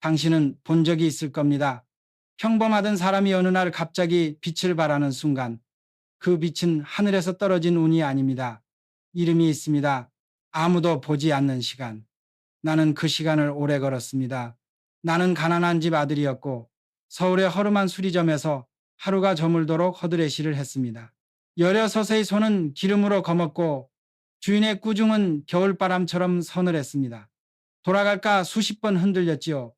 당신은 본 적이 있을 겁니다. 평범하던 사람이 어느 날 갑자기 빛을 발하는 순간, 그 빛은 하늘에서 떨어진 운이 아닙니다. 이름이 있습니다. 아무도 보지 않는 시간. 나는 그 시간을 오래 걸었습니다. 나는 가난한 집 아들이었고 서울의 허름한 수리점에서 하루가 저물도록 허드레시를 했습니다. 여려 서서히 손은 기름으로 검었고 주인의 꾸중은 겨울바람처럼 서늘했습니다. 돌아갈까 수십 번 흔들렸지요.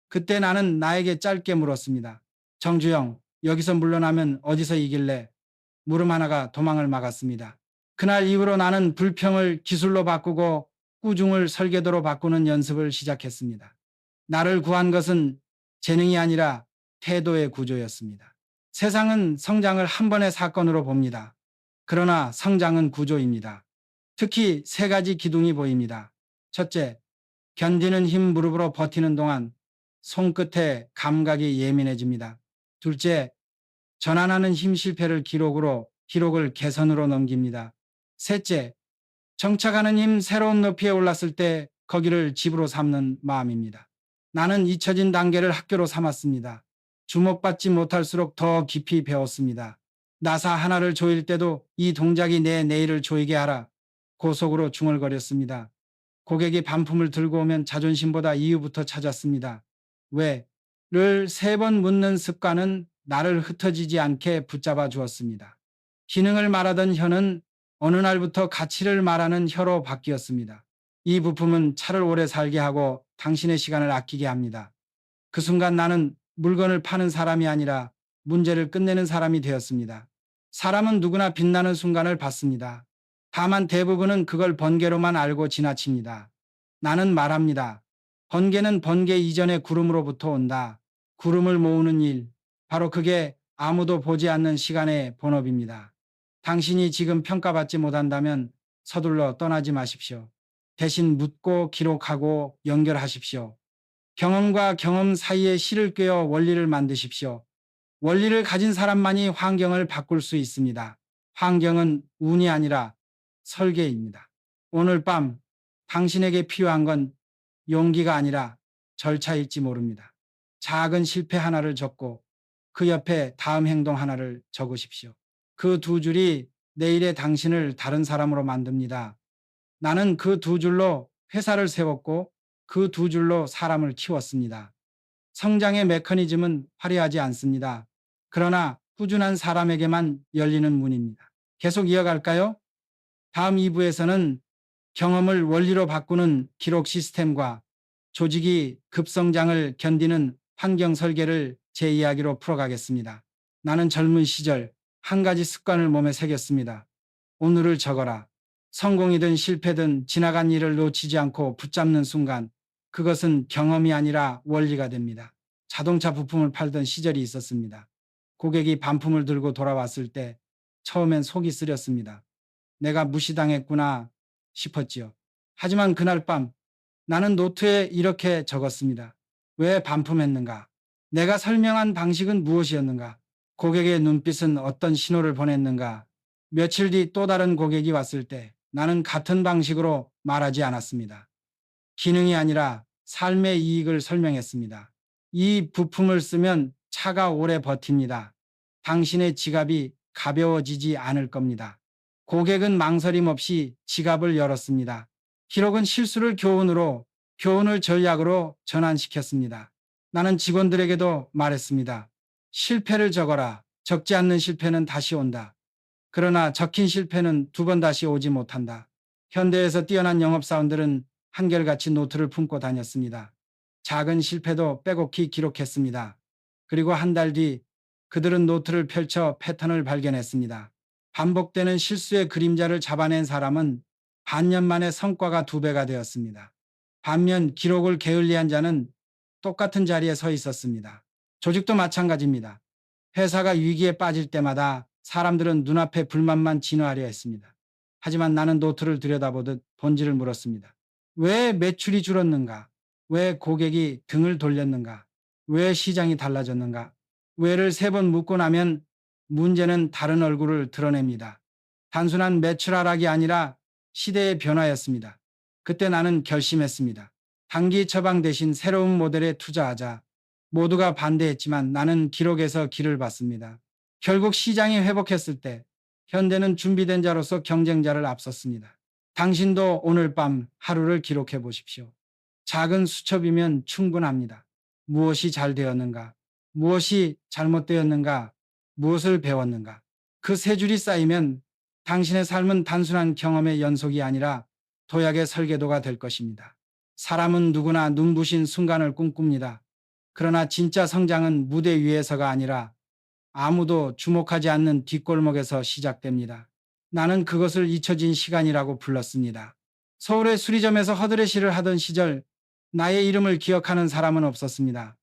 그때 나는 나에게 짧게 물었습니다. 정주영, 여기서 물러나면 어디서 이길래? 물음 하나가 도망을 막았습니다. 그날 이후로 나는 불평을 기술로 바꾸고 꾸중을 설계도로 바꾸는 연습을 시작했습니다. 나를 구한 것은 재능이 아니라 태도의 구조였습니다. 세상은 성장을 한 번의 사건으로 봅니다. 그러나 성장은 구조입니다. 특히 세 가지 기둥이 보입니다. 첫째, 견디는 힘 무릎으로 버티는 동안 손끝에 감각이 예민해집니다. 둘째, 전환하는 힘 실패를 기록으로 기록을 개선으로 넘깁니다. 셋째, 정착하는 힘 새로운 높이에 올랐을 때 거기를 집으로 삼는 마음입니다. 나는 잊혀진 단계를 학교로 삼았습니다. 주목받지 못할수록 더 깊이 배웠습니다. 나사 하나를 조일 때도 이 동작이 내 내일을 조이게 하라. 고속으로 중얼거렸습니다. 고객이 반품을 들고 오면 자존심보다 이유부터 찾았습니다. 왜?를 세 번 묻는 습관은 나를 흩어지지 않게 붙잡아 주었습니다. 기능을 말하던 혀는 어느 날부터 가치를 말하는 혀로 바뀌었습니다. 이 부품은 차를 오래 살게 하고 당신의 시간을 아끼게 합니다. 그 순간 나는 물건을 파는 사람이 아니라 문제를 끝내는 사람이 되었습니다. 사람은 누구나 빛나는 순간을 봤습니다. 다만 대부분은 그걸 번개로만 알고 지나칩니다. 나는 말합니다. 번개는 번개 이전의 구름으로부터 온다. 구름을 모으는 일, 바로 그게 아무도 보지 않는 시간의 본업입니다. 당신이 지금 평가받지 못한다면 서둘러 떠나지 마십시오. 대신 묻고 기록하고 연결하십시오. 경험과 경험 사이에 실을 꿰어 원리를 만드십시오. 원리를 가진 사람만이 환경을 바꿀 수 있습니다. 환경은 운이 아니라 설계입니다. 오늘 밤 당신에게 필요한 건 용기가 아니라 절차일지 모릅니다. 작은 실패 하나를 적고 그 옆에 다음 행동 하나를 적으십시오. 그 두 줄이 내일의 당신을 다른 사람으로 만듭니다. 나는 그 두 줄로 회사를 세웠고 그 두 줄로 사람을 키웠습니다. 성장의 메커니즘은 화려하지 않습니다. 그러나 꾸준한 사람에게만 열리는 문입니다. 계속 이어갈까요? 다음 2부에서는 경험을 원리로 바꾸는 기록 시스템과 조직이 급성장을 견디는 환경 설계를 제 이야기로 풀어가겠습니다. 나는 젊은 시절 한 가지 습관을 몸에 새겼습니다. 오늘을 적어라. 성공이든 실패든 지나간 일을 놓치지 않고 붙잡는 순간 그것은 경험이 아니라 원리가 됩니다. 자동차 부품을 팔던 시절이 있었습니다. 고객이 반품을 들고 돌아왔을 때 처음엔 속이 쓰렸습니다. 내가 무시당했구나 싶었지요. 하지만 그날 밤 나는 노트에 이렇게 적었습니다. 왜 반품했는가? 내가 설명한 방식은 무엇이었는가? 고객의 눈빛은 어떤 신호를 보냈는가? 며칠 뒤 또 다른 고객이 왔을 때 나는 같은 방식으로 말하지 않았습니다. 기능이 아니라 삶의 이익을 설명했습니다. 이 부품을 쓰면 차가 오래 버팁니다. 당신의 지갑이 가벼워지지 않을 겁니다. 고객은 망설임 없이 지갑을 열었습니다. 기록은 실수를 교훈으로, 교훈을 전략으로 전환시켰습니다. 나는 직원들에게도 말했습니다. 실패를 적어라. 적지 않는 실패는 다시 온다. 그러나 적힌 실패는 두 번 다시 오지 못한다. 현대에서 뛰어난 영업사원들은 한결같이 노트를 품고 다녔습니다. 작은 실패도 빼곡히 기록했습니다. 그리고 한 달 뒤 그들은 노트를 펼쳐 패턴을 발견했습니다. 반복되는 실수의 그림자를 잡아낸 사람은 반년 만에 성과가 2배가 되었습니다. 반면 기록을 게을리한 자는 똑같은 자리에 서 있었습니다. 조직도 마찬가지입니다. 회사가 위기에 빠질 때마다 사람들은 눈앞에 불만만 진화하려 했습니다. 하지만 나는 노트를 들여다보듯 본질을 물었습니다. 왜 매출이 줄었는가? 왜 고객이 등을 돌렸는가? 왜 시장이 달라졌는가? 왜를 3번 묻고 나면 문제는 다른 얼굴을 드러냅니다. 단순한 매출 하락이 아니라 시대의 변화였습니다. 그때 나는 결심했습니다. 단기 처방 대신 새로운 모델에 투자하자. 모두가 반대했지만 나는 기록에서 길을 봤습니다. 결국 시장이 회복했을 때 현대는 준비된 자로서 경쟁자를 앞섰습니다. 당신도 오늘 밤 하루를 기록해 보십시오. 작은 수첩이면 충분합니다. 무엇이 잘 되었는가? 무엇이 잘못되었는가? 무엇을 배웠는가? 그 세 줄이 쌓이면 당신의 삶은 단순한 경험의 연속이 아니라 도약의 설계도가 될 것입니다. 사람은 누구나 눈부신 순간을 꿈꿉니다. 그러나 진짜 성장은 무대 위에서가 아니라 아무도 주목하지 않는 뒷골목에서 시작됩니다. 나는 그것을 잊혀진 시간이라고 불렀습니다. 서울의 수리점에서 허드레시를 하던 시절 나의 이름을 기억하는 사람은 없었습니다.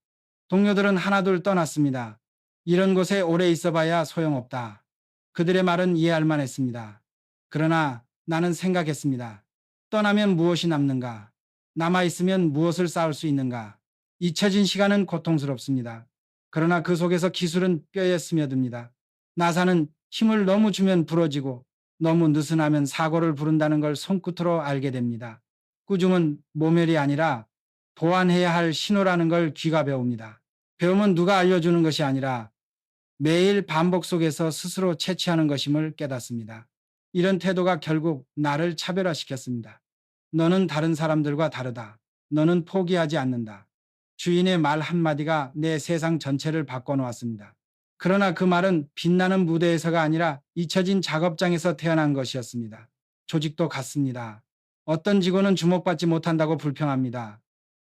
동료들은 하나둘 떠났습니다. 이런 곳에 오래 있어봐야 소용없다. 그들의 말은 이해할 만했습니다. 그러나 나는 생각했습니다. 떠나면 무엇이 남는가? 남아있으면 무엇을 쌓을 수 있는가? 잊혀진 시간은 고통스럽습니다. 그러나 그 속에서 기술은 뼈에 스며듭니다. 나사는 힘을 너무 주면 부러지고 너무 느슨하면 사고를 부른다는 걸 손끝으로 알게 됩니다. 꾸중은 모멸이 아니라 보완해야 할 신호라는 걸 귀가 배웁니다. 배움은 누가 알려주는 것이 아니라 매일 반복 속에서 스스로 채취하는 것임을 깨닫습니다. 이런 태도가 결국 나를 차별화시켰습니다. 너는 다른 사람들과 다르다. 너는 포기하지 않는다. 주인의 말 한마디가 내 세상 전체를 바꿔놓았습니다. 그러나 그 말은 빛나는 무대에서가 아니라 잊혀진 작업장에서 태어난 것이었습니다. 조직도 같습니다. 어떤 직원은 주목받지 못한다고 불평합니다.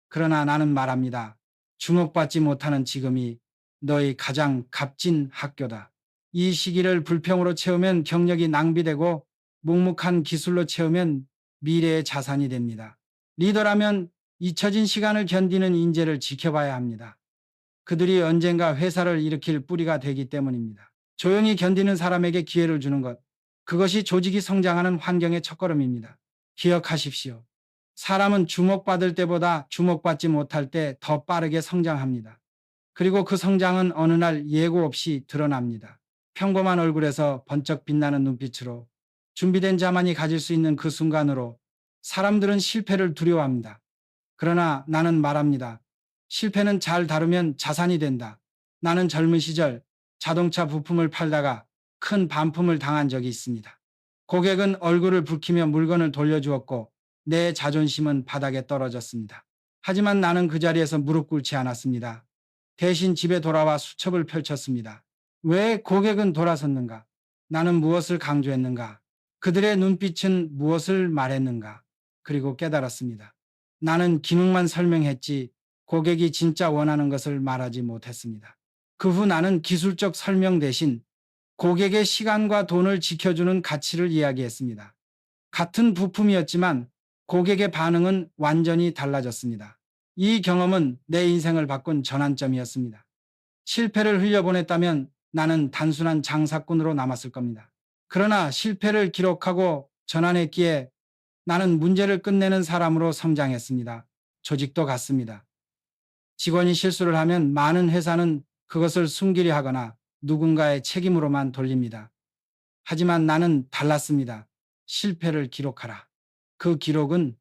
그러나 나는 말합니다. 주목받지 못하는 지금이 너의 가장 값진 학교다. 이 시기를 불평으로 채우면 경력이 낭비되고 묵묵한 기술로 채우면 미래의 자산이 됩니다. 리더라면 잊혀진 시간을 견디는 인재를 지켜봐야 합니다. 그들이 언젠가 회사를 일으킬 뿌리가 되기 때문입니다. 조용히 견디는 사람에게 기회를 주는 것, 그것이 조직이 성장하는 환경의 첫걸음입니다. 기억하십시오. 사람은 주목받을 때보다 주목받지 못할 때 더 빠르게 성장합니다. 그리고 그 성장은 어느 날 예고 없이 드러납니다. 평범한 얼굴에서 번쩍 빛나는 눈빛으로 준비된 자만이 가질 수 있는 그 순간으로 사람들은 실패를 두려워합니다. 그러나 나는 말합니다. 실패는 잘 다루면 자산이 된다. 나는 젊은 시절 자동차 부품을 팔다가 큰 반품을 당한 적이 있습니다. 고객은 얼굴을 붉히며 물건을 돌려주었고 내 자존심은 바닥에 떨어졌습니다. 하지만 나는 그 자리에서 무릎 꿇지 않았습니다. 대신 집에 돌아와 수첩을 펼쳤습니다. 왜 고객은 돌아섰는가? 나는 무엇을 강조했는가? 그들의 눈빛은 무엇을 말했는가? 그리고 깨달았습니다. 나는 기능만 설명했지 고객이 진짜 원하는 것을 말하지 못했습니다. 그 후 나는 기술적 설명 대신 고객의 시간과 돈을 지켜주는 가치를 이야기했습니다. 같은 부품이었지만 고객의 반응은 완전히 달라졌습니다. 이 경험은 내 인생을 바꾼 전환점이었습니다. 실패를 흘려보냈다면 나는 단순한 장사꾼으로 남았을 겁니다. 그러나 실패를 기록하고 전환했기에 나는 문제를 끝내는 사람으로 성장했습니다. 조직도 같습니다. 직원이 실수를 하면 많은 회사는 그것을 숨기려 하거나 누군가의 책임으로만 돌립니다. 하지만 나는 달랐습니다. 실패를 기록하라. 그 기록은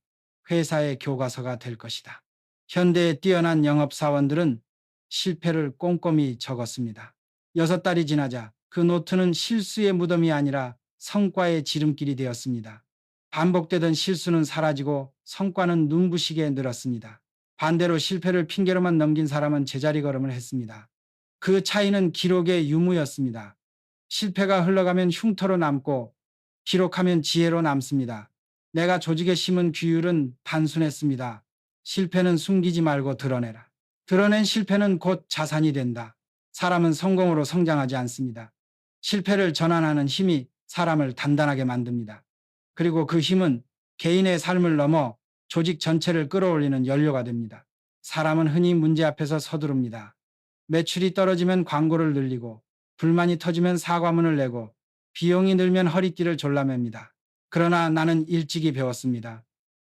회사의 교과서가 될 것이다. 현대의 뛰어난 영업사원들은 실패를 꼼꼼히 적었습니다. 6달이 지나자 그 노트는 실수의 무덤이 아니라 성과의 지름길이 되었습니다. 반복되던 실수는 사라지고 성과는 눈부시게 늘었습니다. 반대로 실패를 핑계로만 넘긴 사람은 제자리 걸음을 했습니다. 그 차이는 기록의 유무였습니다. 실패가 흘러가면 흉터로 남고 기록하면 지혜로 남습니다. 내가 조직에 심은 규율은 단순했습니다. 실패는 숨기지 말고 드러내라. 드러낸 실패는 곧 자산이 된다. 사람은 성공으로 성장하지 않습니다. 실패를 전환하는 힘이 사람을 단단하게 만듭니다. 그리고 그 힘은 개인의 삶을 넘어 조직 전체를 끌어올리는 연료가 됩니다. 사람은 흔히 문제 앞에서 서두릅니다. 매출이 떨어지면 광고를 늘리고 불만이 터지면 사과문을 내고 비용이 늘면 허리띠를 졸라맵니다. 그러나 나는 일찍이 배웠습니다.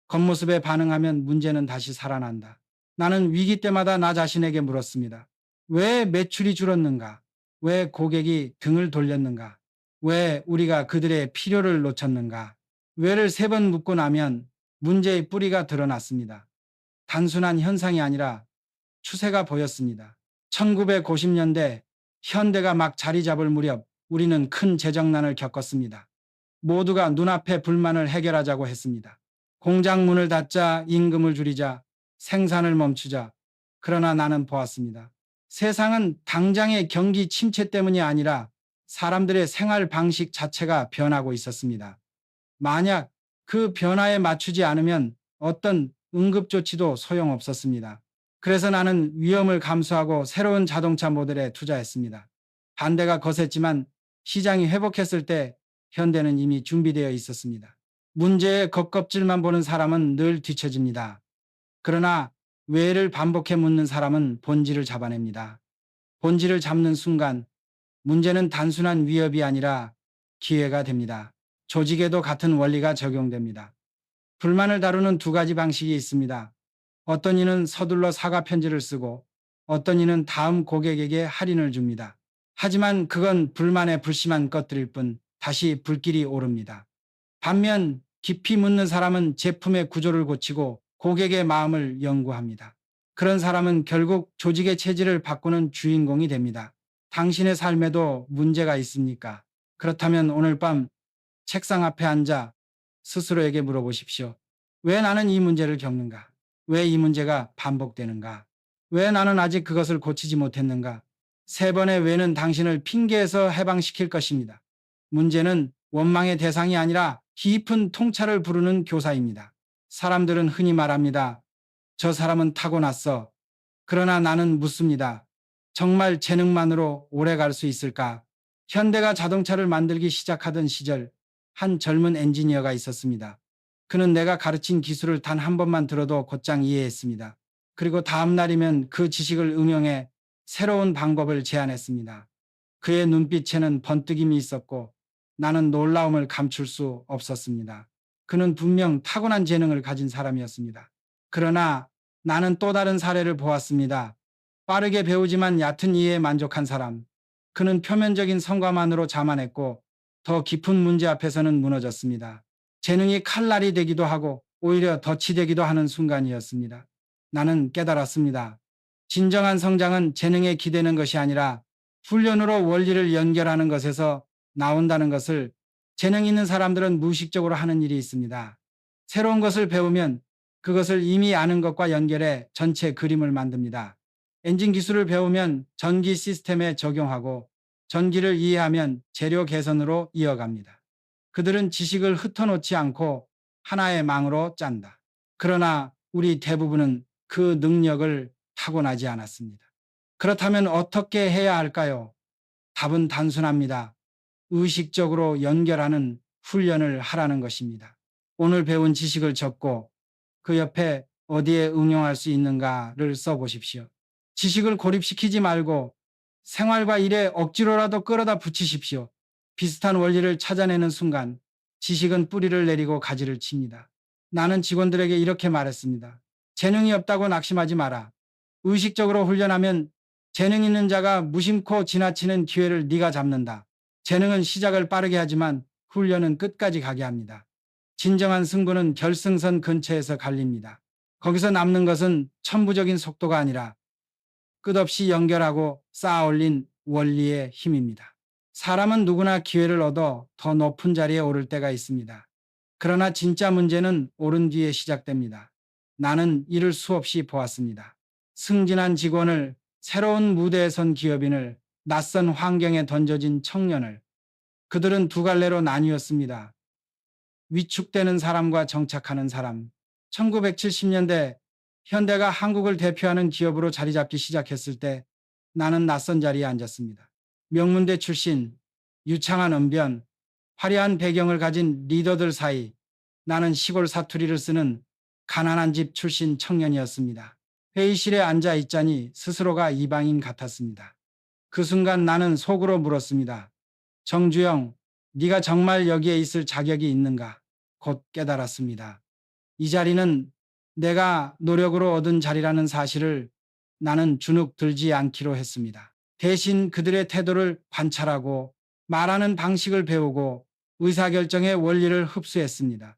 겉모습에 반응하면 문제는 다시 살아난다. 나는 위기 때마다 나 자신에게 물었습니다. 왜 매출이 줄었는가? 왜 고객이 등을 돌렸는가? 왜 우리가 그들의 필요를 놓쳤는가? 왜를 3번 묻고 나면 문제의 뿌리가 드러났습니다. 단순한 현상이 아니라 추세가 보였습니다. 1990년대 현대가 막 자리 잡을 무렵 우리는 큰 재정난을 겪었습니다. 모두가 눈앞의 불만을 해결하자고 했습니다. 공장 문을 닫자, 임금을 줄이자, 생산을 멈추자. 그러나 나는 보았습니다. 세상은 당장의 경기 침체 때문이 아니라 사람들의 생활 방식 자체가 변하고 있었습니다. 만약 그 변화에 맞추지 않으면 어떤 응급조치도 소용없었습니다. 그래서 나는 위험을 감수하고 새로운 자동차 모델에 투자했습니다. 반대가 거셌지만 시장이 회복했을 때 현대는 이미 준비되어 있었습니다. 문제의 겉껍질만 보는 사람은 늘 뒤처집니다. 그러나 왜를 반복해 묻는 사람은 본질을 잡아냅니다. 본질을 잡는 순간 문제는 단순한 위협이 아니라 기회가 됩니다. 조직에도 같은 원리가 적용됩니다. 불만을 다루는 두 가지 방식이 있습니다. 어떤 이는 서둘러 사과 편지를 쓰고 어떤 이는 다음 고객에게 할인을 줍니다. 하지만 그건 불만에 불씨만 꺼뜨릴 뿐 다시 불길이 오릅니다. 반면 깊이 묻는 사람은 제품의 구조를 고치고 고객의 마음을 연구합니다. 그런 사람은 결국 조직의 체질을 바꾸는 주인공이 됩니다. 당신의 삶에도 문제가 있습니까? 그렇다면 오늘 밤 책상 앞에 앉아 스스로에게 물어보십시오. 왜 나는 이 문제를 겪는가? 왜 이 문제가 반복되는가? 왜 나는 아직 그것을 고치지 못했는가? 세 번의 왜는 당신을 핑계에서 해방시킬 것입니다. 문제는 원망의 대상이 아니라 깊은 통찰을 부르는 교사입니다. 사람들은 흔히 말합니다. 저 사람은 타고났어. 그러나 나는 묻습니다. 정말 재능만으로 오래 갈 수 있을까? 현대가 자동차를 만들기 시작하던 시절 한 젊은 엔지니어가 있었습니다. 그는 내가 가르친 기술을 단 한 번만 들어도 곧장 이해했습니다. 그리고 다음 날이면 그 지식을 응용해 새로운 방법을 제안했습니다. 그의 눈빛에는 번뜩임이 있었고 나는 놀라움을 감출 수 없었습니다. 그는 분명 타고난 재능을 가진 사람이었습니다. 그러나 나는 또 다른 사례를 보았습니다. 빠르게 배우지만 얕은 이해에 만족한 사람. 그는 표면적인 성과만으로 자만했고 더 깊은 문제 앞에서는 무너졌습니다. 재능이 칼날이 되기도 하고 오히려 덫이 되기도 하는 순간이었습니다. 나는 깨달았습니다. 진정한 성장은 재능에 기대는 것이 아니라 훈련으로 원리를 연결하는 것에서 나온다는 것을 재능 있는 사람들은 무의식적으로 하는 일이 있습니다. 새로운 것을 배우면 그것을 이미 아는 것과 연결해 전체 그림을 만듭니다. 엔진 기술을 배우면 전기 시스템에 적용하고 전기를 이해하면 재료 개선으로 이어갑니다. 그들은 지식을 흩어놓지 않고 하나의 망으로 짠다. 그러나 우리 대부분은 그 능력을 타고나지 않았습니다. 그렇다면 어떻게 해야 할까요? 답은 단순합니다. 의식적으로 연결하는 훈련을 하라는 것입니다. 오늘 배운 지식을 적고 그 옆에 어디에 응용할 수 있는가를 써보십시오. 지식을 고립시키지 말고 생활과 일에 억지로라도 끌어다 붙이십시오. 비슷한 원리를 찾아내는 순간 지식은 뿌리를 내리고 가지를 칩니다. 나는 직원들에게 이렇게 말했습니다. 재능이 없다고 낙심하지 마라. 의식적으로 훈련하면 재능 있는 자가 무심코 지나치는 기회를 네가 잡는다. 재능은 시작을 빠르게 하지만 훈련은 끝까지 가게 합니다. 진정한 승부는 결승선 근처에서 갈립니다. 거기서 남는 것은 천부적인 속도가 아니라 끝없이 연결하고 쌓아 올린 원리의 힘입니다. 사람은 누구나 기회를 얻어 더 높은 자리에 오를 때가 있습니다. 그러나 진짜 문제는 오른 뒤에 시작됩니다. 나는 이를 수없이 보았습니다. 승진한 직원을, 새로운 무대에 선 기업인을, 낯선 환경에 던져진 청년을. 그들은 두 갈래로 나뉘었습니다. 위축되는 사람과 정착하는 사람. 1970년대 현대가 한국을 대표하는 기업으로 자리 잡기 시작했을 때 나는 낯선 자리에 앉았습니다. 명문대 출신, 유창한 언변, 화려한 배경을 가진 리더들 사이 나는 시골 사투리를 쓰는 가난한 집 출신 청년이었습니다. 회의실에 앉아 있자니 스스로가 이방인 같았습니다. 그 순간 나는 속으로 물었습니다. 정주영, 네가 정말 여기에 있을 자격이 있는가? 곧 깨달았습니다. 이 자리는 내가 노력으로 얻은 자리라는 사실을 나는 주눅 들지 않기로 했습니다. 대신 그들의 태도를 관찰하고 말하는 방식을 배우고 의사결정의 원리를 흡수했습니다.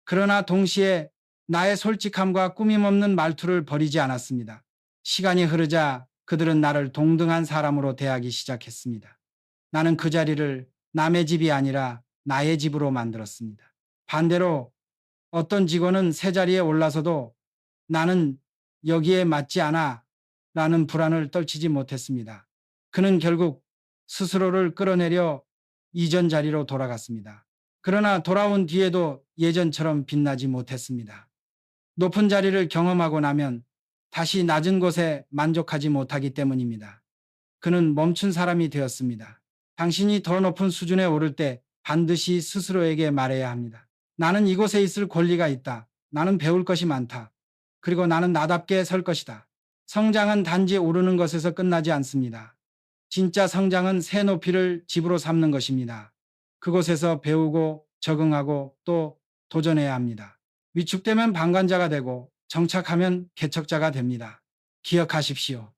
그러나 동시에 나의 솔직함과 꾸밈없는 말투를 버리지 않았습니다. 시간이 흐르자 그들은 나를 동등한 사람으로 대하기 시작했습니다. 나는 그 자리를 남의 집이 아니라 나의 집으로 만들었습니다. 반대로 어떤 직원은 새 자리에 올라서도 나는 여기에 맞지 않아 라는 불안을 떨치지 못했습니다. 그는 결국 스스로를 끌어내려 이전 자리로 돌아갔습니다. 그러나 돌아온 뒤에도 예전처럼 빛나지 못했습니다. 높은 자리를 경험하고 나면 다시 낮은 곳에 만족하지 못하기 때문입니다. 그는 멈춘 사람이 되었습니다. 당신이 더 높은 수준에 오를 때 반드시 스스로에게 말해야 합니다. 나는 이곳에 있을 권리가 있다. 나는 배울 것이 많다. 그리고 나는 나답게 설 것이다. 성장은 단지 오르는 것에서 끝나지 않습니다. 진짜 성장은 새 높이를 집으로 삼는 것입니다. 그곳에서 배우고 적응하고 또 도전해야 합니다. 위축되면 방관자가 되고 정착하면 개척자가 됩니다. 기억하십시오.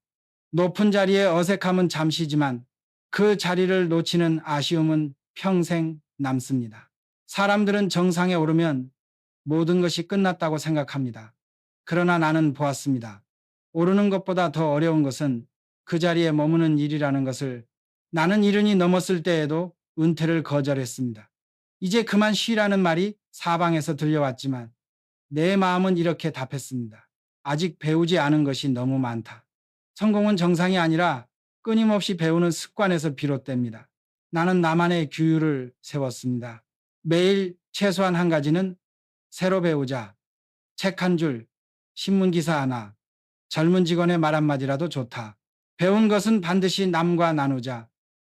높은 자리의 어색함은 잠시지만 그 자리를 놓치는 아쉬움은 평생 남습니다. 사람들은 정상에 오르면 모든 것이 끝났다고 생각합니다. 그러나 나는 보았습니다. 오르는 것보다 더 어려운 것은 그 자리에 머무는 일이라는 것을. 나는 이른이 넘었을 때에도 은퇴를 거절했습니다. 이제 그만 쉬라는 말이 사방에서 들려왔지만 내 마음은 이렇게 답했습니다. 아직 배우지 않은 것이 너무 많다. 성공은 정상이 아니라 끊임없이 배우는 습관에서 비롯됩니다. 나는 나만의 규율을 세웠습니다. 매일 최소한 한 가지는 새로 배우자. 책 한 줄, 신문 기사 하나, 젊은 직원의 말 한마디라도 좋다. 배운 것은 반드시 남과 나누자.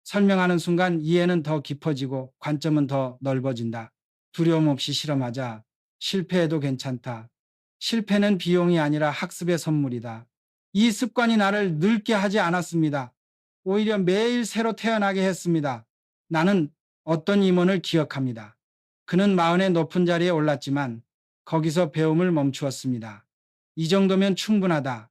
설명하는 순간 이해는 더 깊어지고 관점은 더 넓어진다. 두려움 없이 실험하자. 실패해도 괜찮다. 실패는 비용이 아니라 학습의 선물이다. 이 습관이 나를 늙게 하지 않았습니다. 오히려 매일 새로 태어나게 했습니다. 나는 어떤 임원을 기억합니다. 그는 마흔의 높은 자리에 올랐지만 거기서 배움을 멈추었습니다. 이 정도면 충분하다.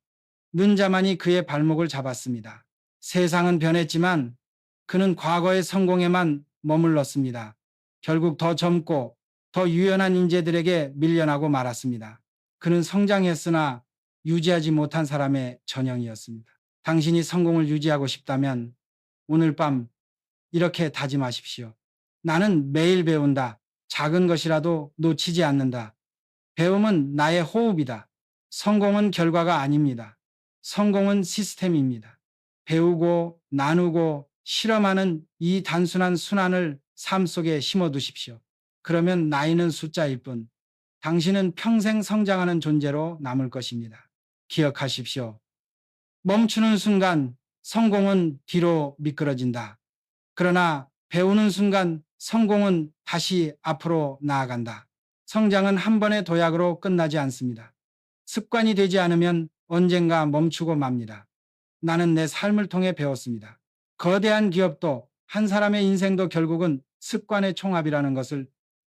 는 자만이 그의 발목을 잡았습니다. 세상은 변했지만 그는 과거의 성공에만 머물렀습니다. 결국 더 젊고 더 유연한 인재들에게 밀려나고 말았습니다. 그는 성장했으나 유지하지 못한 사람의 전형이었습니다. 당신이 성공을 유지하고 싶다면 오늘 밤 이렇게 다짐하십시오. 나는 매일 배운다. 작은 것이라도 놓치지 않는다. 배움은 나의 호흡이다. 성공은 결과가 아닙니다. 성공은 시스템입니다. 배우고 나누고 실험하는 이 단순한 순환을 삶 속에 심어두십시오. 그러면 나이는 숫자일 뿐 당신은 평생 성장하는 존재로 남을 것입니다. 기억하십시오. 멈추는 순간 성공은 뒤로 미끄러진다. 그러나 배우는 순간 성공은 다시 앞으로 나아간다. 성장은 한 번의 도약으로 끝나지 않습니다. 습관이 되지 않으면 언젠가 멈추고 맙니다. 나는 내 삶을 통해 배웠습니다. 거대한 기업도 한 사람의 인생도 결국은 습관의 총합이라는 것을.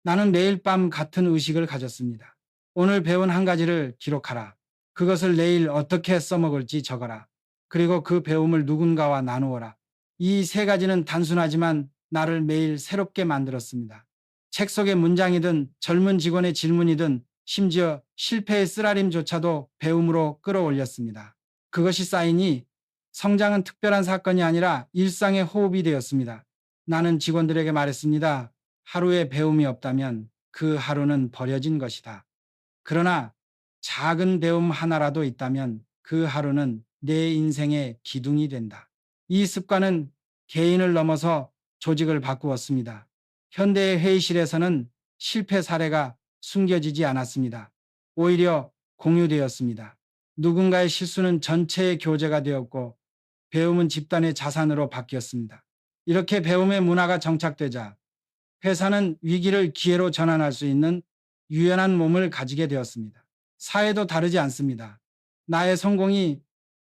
나는 매일 밤 같은 의식을 가졌습니다. 오늘 배운 한 가지를 기록하라. 그것을 내일 어떻게 써먹을지 적어라. 그리고 그 배움을 누군가와 나누어라. 이 세 가지는 단순하지만 나를 매일 새롭게 만들었습니다. 책 속의 문장이든 젊은 직원의 질문이든 심지어 실패의 쓰라림조차도 배움으로 끌어올렸습니다. 그것이 쌓이니 성장은 특별한 사건이 아니라 일상의 호흡이 되었습니다. 나는 직원들에게 말했습니다. 하루에 배움이 없다면 그 하루는 버려진 것이다. 그러나 작은 배움 하나라도 있다면 그 하루는 내 인생의 기둥이 된다. 이 습관은 개인을 넘어서 조직을 바꾸었습니다. 현대의 회의실에서는 실패 사례가 숨겨지지 않았습니다. 오히려 공유되었습니다. 누군가의 실수는 전체의 교재가 되었고 배움은 집단의 자산으로 바뀌었습니다. 이렇게 배움의 문화가 정착되자 회사는 위기를 기회로 전환할 수 있는 유연한 몸을 가지게 되었습니다. 사회도 다르지 않습니다. 나의 성공이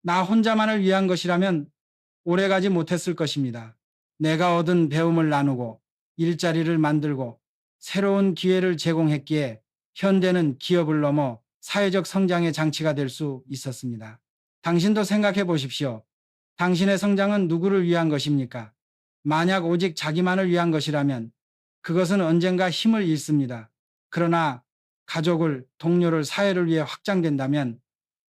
나 혼자만을 위한 것이라면 오래가지 못했을 것입니다. 내가 얻은 배움을 나누고 일자리를 만들고 새로운 기회를 제공했기에 현대는 기업을 넘어 사회적 성장의 장치가 될 수 있었습니다. 당신도 생각해 보십시오. 당신의 성장은 누구를 위한 것입니까? 만약 오직 자기만을 위한 것이라면 그것은 언젠가 힘을 잃습니다. 그러나 가족을, 동료를, 사회를 위해 확장된다면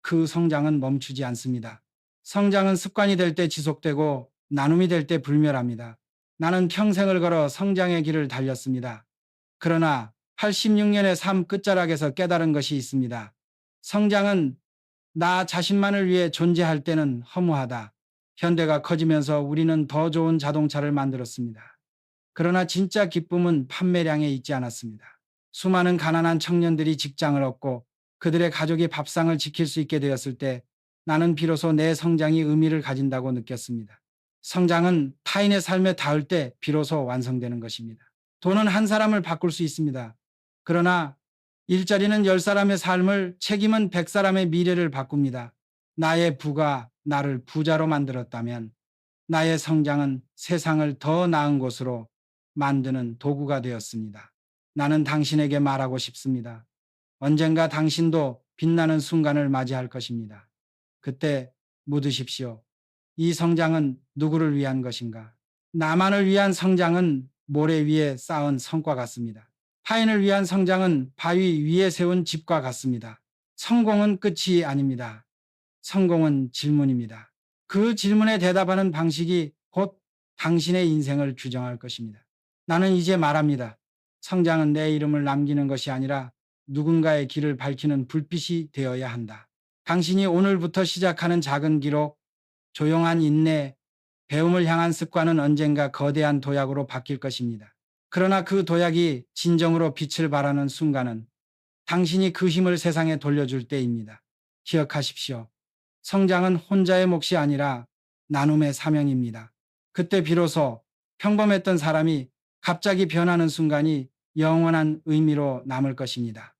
그 성장은 멈추지 않습니다. 성장은 습관이 될 때 지속되고 나눔이 될 때 불멸합니다. 나는 평생을 걸어 성장의 길을 달렸습니다. 그러나 86년의 삶 끝자락에서 깨달은 것이 있습니다. 성장은 나 자신만을 위해 존재할 때는 허무하다. 현대가 커지면서 우리는 더 좋은 자동차를 만들었습니다. 그러나 진짜 기쁨은 판매량에 있지 않았습니다. 수많은 가난한 청년들이 직장을 얻고 그들의 가족이 밥상을 지킬 수 있게 되었을 때 나는 비로소 내 성장이 의미를 가진다고 느꼈습니다. 성장은 타인의 삶에 닿을 때 비로소 완성되는 것입니다. 돈은 한 사람을 바꿀 수 있습니다. 그러나 일자리는 10사람의 삶을, 책임은 100사람의 미래를 바꿉니다. 나의 부가 나를 부자로 만들었다면 나의 성장은 세상을 더 나은 곳으로 만드는 도구가 되었습니다. 나는 당신에게 말하고 싶습니다. 언젠가 당신도 빛나는 순간을 맞이할 것입니다. 그때 묻으십시오. 이 성장은 누구를 위한 것인가? 나만을 위한 성장은 모래 위에 쌓은 성과 같습니다. 타인을 위한 성장은 바위 위에 세운 집과 같습니다. 성공은 끝이 아닙니다. 성공은 질문입니다. 그 질문에 대답하는 방식이 곧 당신의 인생을 규정할 것입니다. 나는 이제 말합니다. 성장은 내 이름을 남기는 것이 아니라 누군가의 길을 밝히는 불빛이 되어야 한다. 당신이 오늘부터 시작하는 작은 기록, 조용한 인내, 배움을 향한 습관은 언젠가 거대한 도약으로 바뀔 것입니다. 그러나 그 도약이 진정으로 빛을 발하는 순간은 당신이 그 힘을 세상에 돌려줄 때입니다. 기억하십시오. 성장은 혼자의 몫이 아니라 나눔의 사명입니다. 그때 비로소 평범했던 사람이 갑자기 변하는 순간이 영원한 의미로 남을 것입니다.